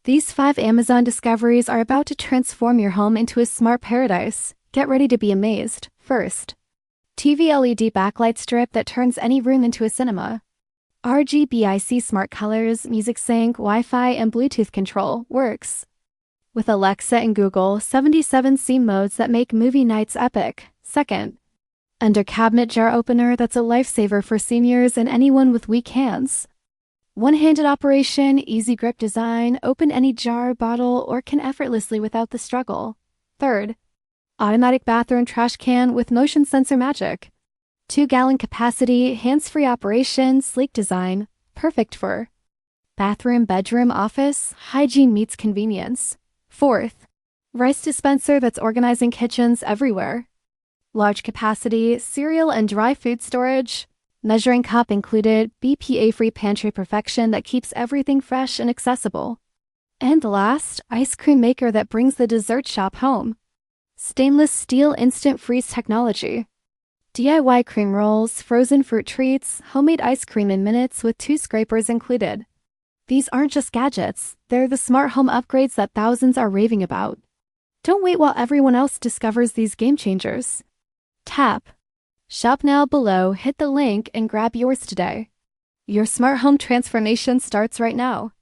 These 5 Amazon discoveries are about to transform your home into a smart paradise. Get ready to be amazed. First, TV LED Backlight Strip that turns any room into a cinema. RGBIC smart colors, music sync, Wi-Fi, and Bluetooth control works with Alexa and Google, 77 scene modes that make movie nights epic. Second, under cabinet jar opener that's a lifesaver for seniors and anyone with weak hands. One-handed operation, easy grip design, open any jar, bottle, or can effortlessly without the struggle. Third, automatic bathroom trash can with motion sensor magic. 2-gallon capacity, hands-free operation, sleek design, perfect for bathroom, bedroom, office, hygiene meets convenience. Fourth, Rice Dispenser that's organizing kitchens everywhere. Large capacity, cereal and dry food storage, measuring cup included, BPA-free pantry perfection that keeps everything fresh and accessible. And last, ice cream maker that brings the dessert shop home. Stainless steel instant freeze technology. DIY cream rolls, frozen fruit treats, homemade ice cream in minutes with 2 scrapers included. These aren't just gadgets, they're the smart home upgrades that thousands are raving about. Don't wait while everyone else discovers these game changers. Tap. Shop now below, hit the link, and grab yours today. Your smart home transformation starts right now.